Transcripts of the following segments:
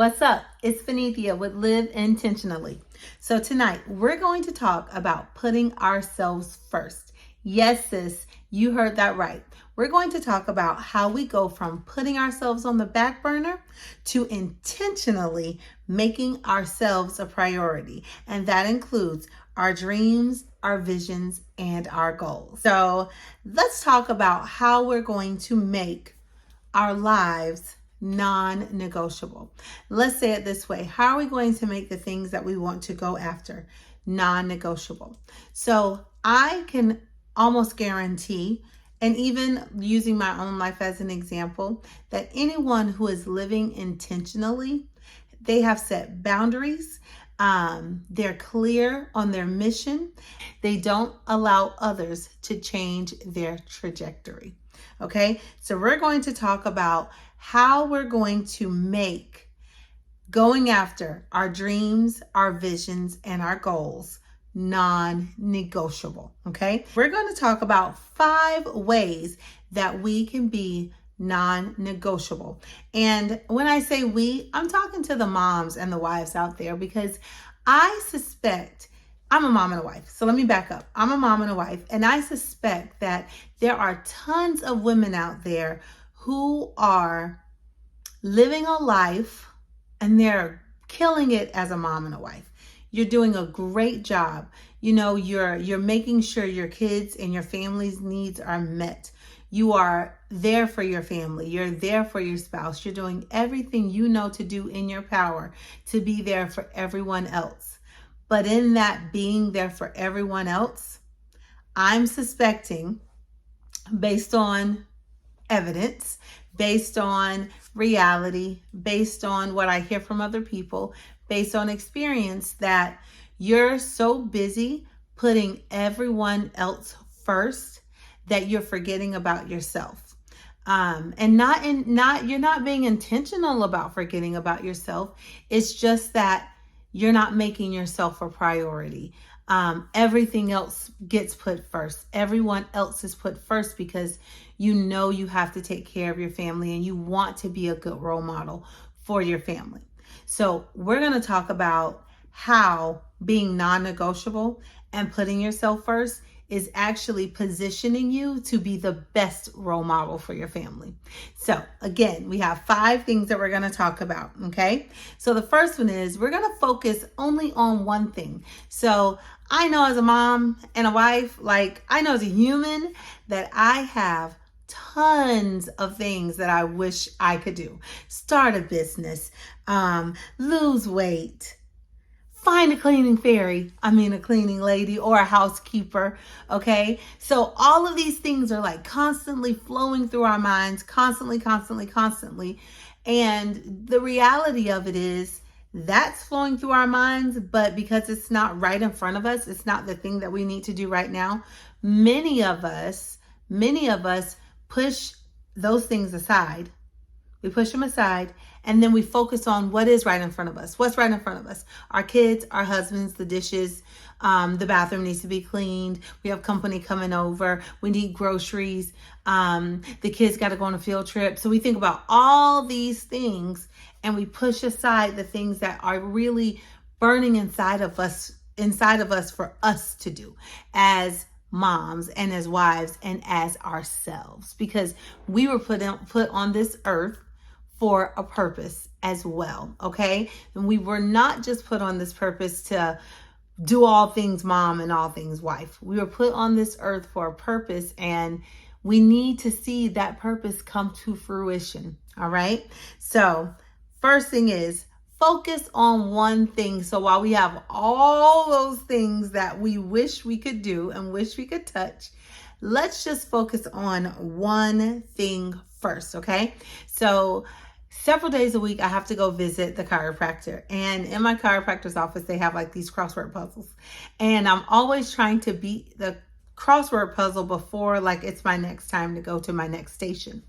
What's up? It's Venethia with Live Intentionally. So tonight we're going to talk about putting ourselves first. Yes, sis, you heard that right. We're going to talk about how we go from putting ourselves on the back burner to intentionally making ourselves a priority. And that includes our dreams, our visions, and our goals. So let's talk about how we're going to make our lives non-negotiable. Let's say it this way. How are we going to make the things that we want to go after non-negotiable? So I can almost guarantee, and even using my own life as an example, that anyone who is living intentionally, they have set boundaries. They're clear on their mission. They don't allow others to change their trajectory. Okay, so we're going to talk about how we're going to make going after our dreams, our visions, and our goals non-negotiable. Okay, we're going to talk about 5 ways that we can be non-negotiable. And when I say we, I'm talking to the moms and the wives out there, because I suspect I'm a mom and a wife. So let me back up. I'm a mom and a wife, and I suspect that there are tons of women out there who are living a life and they're killing it as a mom and a wife. You're doing a great job. You know, you're making sure your kids and your family's needs are met. You are there for your family. You're there for your spouse. You're doing everything you know to do in your power to be there for everyone else. But in that being there for everyone else, I'm suspecting, based on evidence, based on reality, based on what I hear from other people, based on experience, that you're so busy putting everyone else first that you're forgetting about yourself. And you're not being intentional about forgetting about yourself. It's just that you're not making yourself a priority. Everything else gets put first. Everyone else is put first because you know you have to take care of your family and you want to be a good role model for your family. So we're going to talk about how being non-negotiable and putting yourself first is actually positioning you to be the best role model for your family. So again, we have 5 things that we're going to talk about. Okay. So the first one is we're going to focus only on one thing. So I know as a mom and a wife, like I know as a human, that I have tons of things that I wish I could do. Start a business, lose weight, find a cleaning a cleaning lady or a housekeeper. Okay. So all of these things are like constantly flowing through our minds, constantly. And the reality of it is that's flowing through our minds, but because it's not right in front of us, it's not the thing that we need to do right now. Many of us push those things aside. We push them aside, and then we focus on what is right in front of us. What's right in front of us? Our kids, our husbands, the dishes, the bathroom needs to be cleaned. We have company coming over. We need groceries. The kids got to go on a field trip. So we think about all these things and we push aside the things that are really burning inside of us for us to do as moms and as wives and as ourselves, because we were put on this earth for a purpose as well. Okay. And we were not just put on this purpose to do all things mom and all things wife. We were put on this earth for a purpose, and we need to see that purpose come to fruition. All right. So first thing is focus on one thing. So while we have all those things that we wish we could do and wish we could touch, let's just focus on one thing first. Okay. So several days a week, I have to go visit the chiropractor. And in my chiropractor's office, they have like these crossword puzzles. And I'm always trying to beat the crossword puzzle before like it's my next time to go to my next station.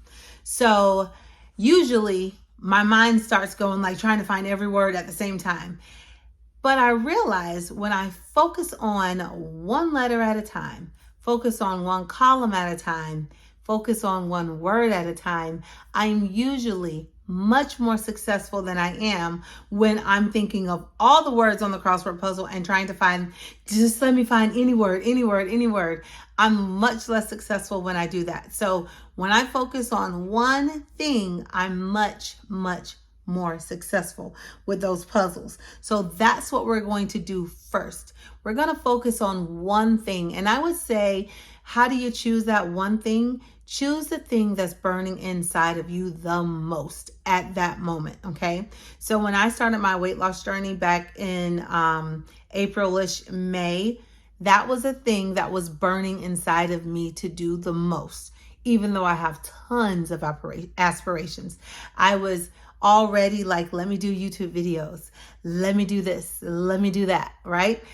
So usually my mind starts going like trying to find every word at the same time. But I realize when I focus on one letter at a time, focus on one column at a time, focus on one word at a time, I'm usually much more successful than I am when I'm thinking of all the words on the crossword puzzle and trying to find, just let me find any word, any word, any word. I'm much less successful when I do that. So when I focus on one thing, I'm much, much more successful with those puzzles. So that's what we're going to do first. We're going to focus on one thing. And I would say, how do you choose that one thing? Choose the thing that's burning inside of you the most at that moment, okay? So when I started my weight loss journey back in April-ish, May, that was a thing that was burning inside of me to do the most, even though I have tons of aspirations. I was already like, let me do YouTube videos, let me do this, let me do that, right?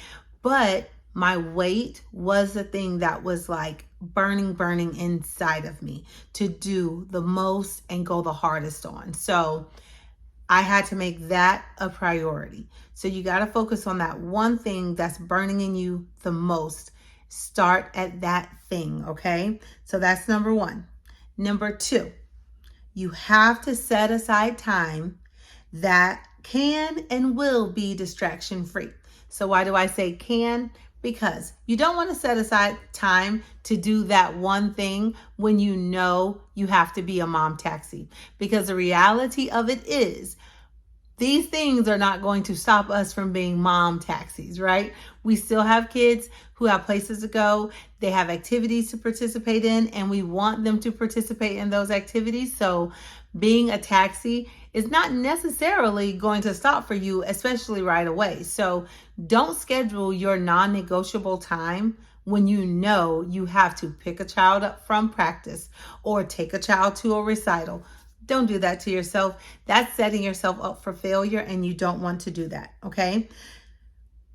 But my weight was the thing that was like burning inside of me to do the most and go the hardest on. So I had to make that a priority. So you got to focus on that one thing that's burning in you the most. Start at that thing, okay? So that's number one. Number two, you have to set aside time that can and will be distraction free. So why do I say can? Because you don't want to set aside time to do that one thing when you know you have to be a mom taxi. Because the reality of it is, these things are not going to stop us from being mom taxis, right? We still have kids who have places to go. They have activities to participate in, and we want them to participate in those activities. So being a taxi is not necessarily going to stop for you, especially right away. So don't schedule your non-negotiable time when you know you have to pick a child up from practice or take a child to a recital. Don't do that to yourself. That's setting yourself up for failure, and you don't want to do that, okay?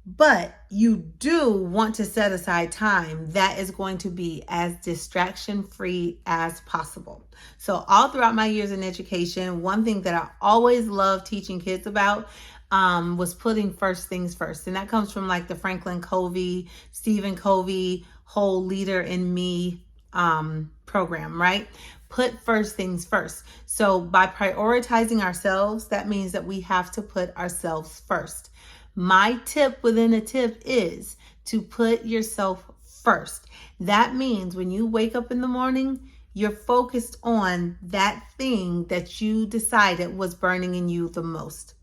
But you do want to set aside time that is going to be as distraction-free as possible. So all throughout my years in education, one thing that I always loved teaching kids about was putting first things first. And that comes from like the Franklin Covey, Stephen Covey, whole Leader in Me program, right? Put first things first. So by prioritizing ourselves, that means that we have to put ourselves first. My tip within a tip is to put yourself first. That means when you wake up in the morning, you're focused on that thing that you decided was burning in you the most.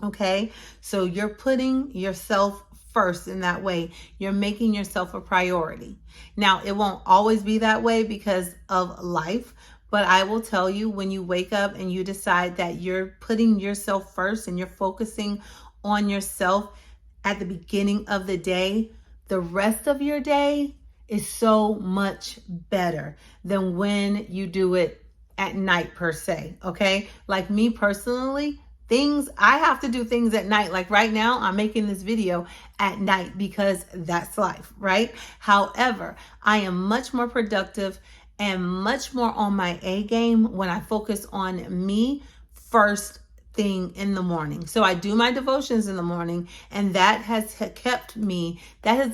Okay? So you're putting yourself first in that way. You're making yourself a priority. Now, it won't always be that way because of life, but I will tell you, when you wake up and you decide that you're putting yourself first and you're focusing on yourself at the beginning of the day, the rest of your day is so much better than when you do it at night per se, okay? Like me personally, I have to do things at night. Like right now, I'm making this video at night because that's life, right? However, I am much more productive and much more on my A game when I focus on me first thing in the morning. So I do my devotions in the morning, and that has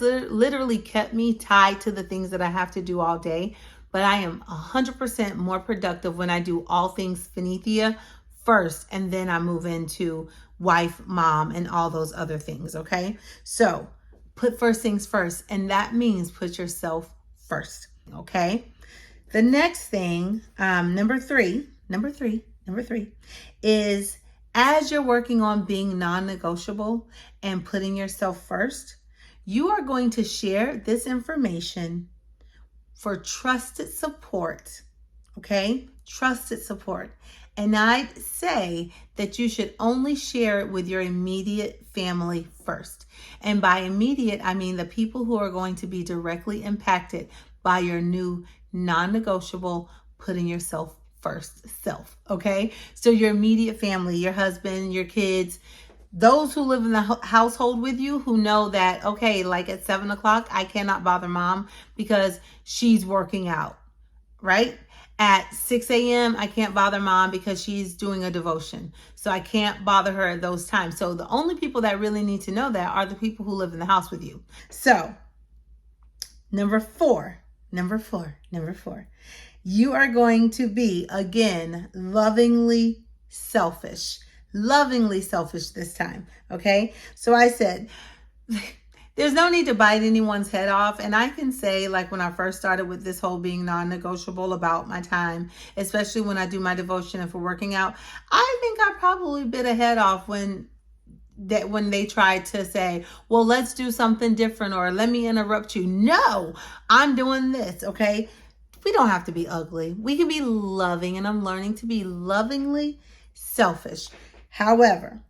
literally kept me tied to the things that I have to do all day. But I am 100% more productive when I do all things Phoenicia first, and then I move into wife, mom, and all those other things, okay? So put first things first, and that means put yourself first, okay? The next thing, number three, is as you're working on being non-negotiable and putting yourself first, you are going to share this information for trusted support, okay? Trusted support. And I'd say that you should only share it with your immediate family first. And by immediate, I mean the people who are going to be directly impacted by your new non-negotiable putting yourself first self, okay? So your immediate family, your husband, your kids, those who live in the household with you, who know that, okay, like at 7 o'clock, I cannot bother mom because she's working out, right? At 6 a.m., I can't bother mom because she's doing a devotion. So I can't bother her at those times. So the only people that really need to know that are the people who live in the house with you. So number four, you are going to be, again, lovingly selfish. Lovingly selfish this time. Okay. So I said, there's no need to bite anyone's head off. And I can say, like, when I first started with this whole being non-negotiable about my time, especially when I do my devotion and for working out, I think I probably bit a head off when they tried to say, well, let's do something different, or let me interrupt you. No, I'm doing this. Okay. We don't have to be ugly. We can be loving, and I'm learning to be lovingly selfish. However,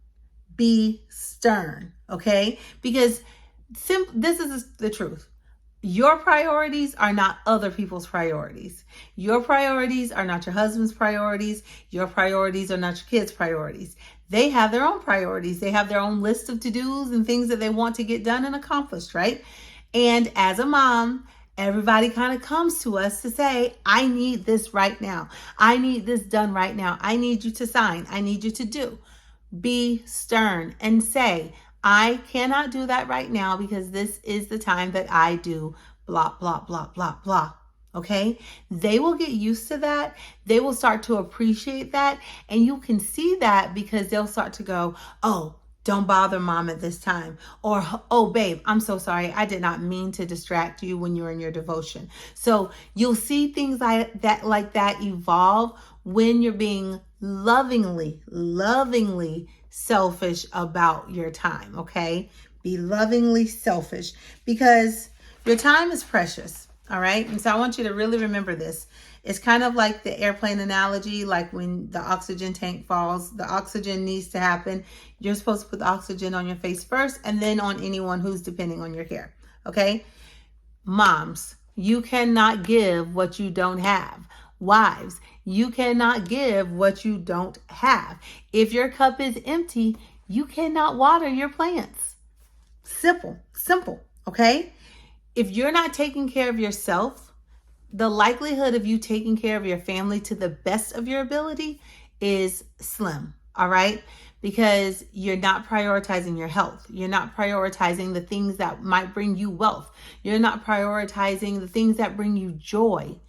be stern, okay? Because this is the truth. Your priorities are not other people's priorities. Your priorities are not your husband's priorities. Your priorities are not your kids' priorities. They have their own priorities. They have their own list of to-dos and things that they want to get done and accomplished, right? And as a mom, everybody kind of comes to us to say, I need this right now. I need this done right now. I need you to sign. I need you to do. Be stern and say, I cannot do that right now because this is the time that I do blah, blah, blah, blah, blah. Okay? They will get used to that. They will start to appreciate that. And you can see that because they'll start to go, oh, don't bother mom at this time. Or, oh, babe, I'm so sorry. I did not mean to distract you when you're in your devotion. So you'll see things like that evolve when you're being lovingly selfish about your time, okay? Be lovingly selfish because your time is precious, all right? And so I want you to really remember this. It's kind of like the airplane analogy, like when the oxygen tank falls, the oxygen needs to happen. You're supposed to put the oxygen on your face first and then on anyone who's depending on your care, okay? Moms, you cannot give what you don't have. Wives, you cannot give what you don't have. If your cup is empty, you cannot water your plants. Simple, okay? If you're not taking care of yourself, the likelihood of you taking care of your family to the best of your ability is slim, all right? Because you're not prioritizing your health. You're not prioritizing the things that might bring you wealth. You're not prioritizing the things that bring you joy.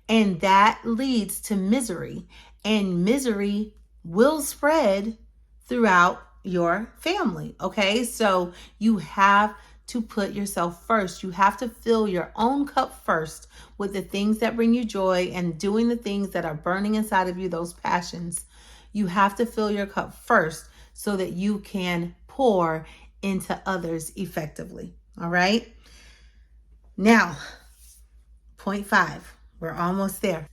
And that leads to misery. And misery will spread throughout your family, okay? So you have to put yourself first. You have to fill your own cup first with the things that bring you joy and doing the things that are burning inside of you, those passions. You have to fill your cup first so that you can pour into others effectively. All right. Now, point 5, we're almost there.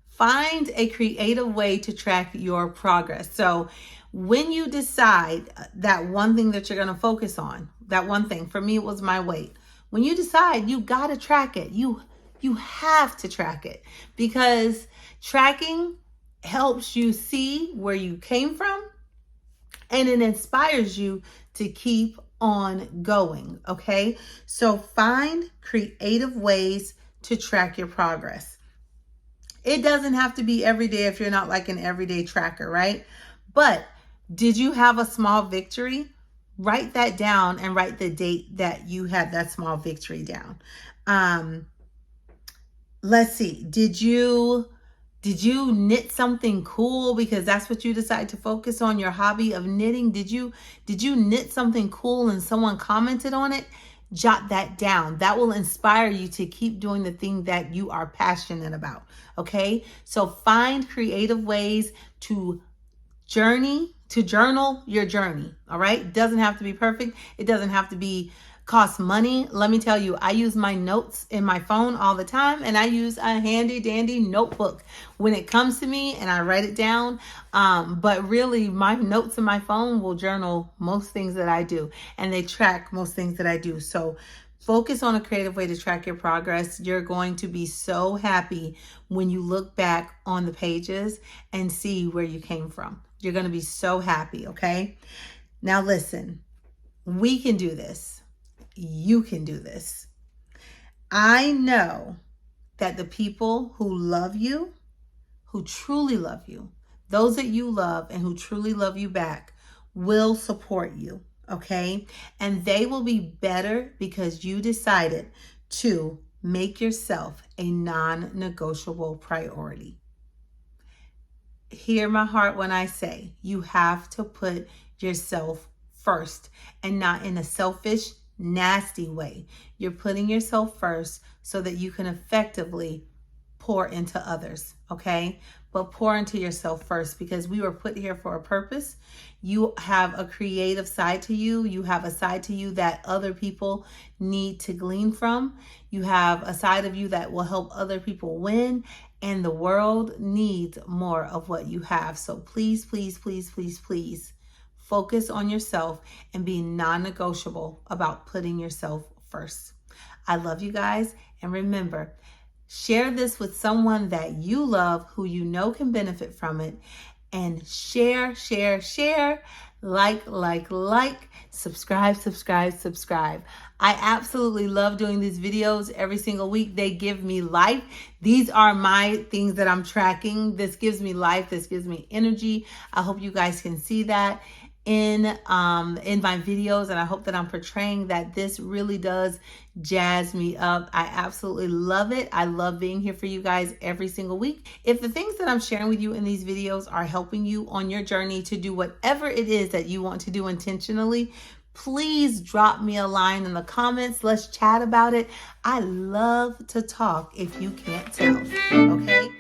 Find a creative way to track your progress. So when you decide that one thing that you're going to focus on, that one thing, for me, it was my weight. When you decide, you got to track it. You have to track it because tracking helps you see where you came from and it inspires you to keep on going. Okay. So find creative ways to track your progress. It doesn't have to be every day if you're not like an everyday tracker, right? But did you have a small victory? Write that down and write the date that you had that small victory down. Let's see. Did you knit something cool because that's what you decide to focus on, your hobby of knitting? Did you knit something cool and someone commented on it? Jot that down. That will inspire you to keep doing the thing that you are passionate about. Okay? So find creative ways to journal your journey. All right? It doesn't have to be perfect. It doesn't have to cost money. Let me tell you, I use my notes in my phone all the time, and I use a handy dandy notebook when it comes to me, and I write it down. But really, my notes in my phone will journal most things that I do, and they track most things that I do. So focus on a creative way to track your progress. You're going to be so happy when you look back on the pages and see where you came from. You're going to be so happy, okay? Now listen, we can do this. You can do this. I know that the people who love you, who truly love you, those that you love and who truly love you back will support you, okay? And they will be better because you decided to make yourself a non-negotiable priority. hear my heart when I say you have to put yourself first, and not in a selfish, nasty way. You're putting yourself first so that you can effectively pour into others, okay? But pour into yourself first, because we were put here for a purpose. You have a creative side to you. You have a side to you that other people need to glean from. You have a side of you that will help other people win, and the world needs more of what you have. So please, please, please, please, please focus on yourself and be non-negotiable about putting yourself first. I love you guys, and remember, share this with someone that you love who you know can benefit from it. And share, like, subscribe. I absolutely love doing these videos every single week. They give me life. These are my things that I'm tracking. This gives me life. This gives me energy. I hope you guys can see that in my videos, and I hope that I'm portraying that this really does jazz me up. I absolutely love it. I love being here for you guys every single week. If the things that I'm sharing with you in these videos are helping you on your journey to do whatever it is that you want to do intentionally, please drop me a line in the comments. Let's chat about it. I love to talk, if you can't tell, okay?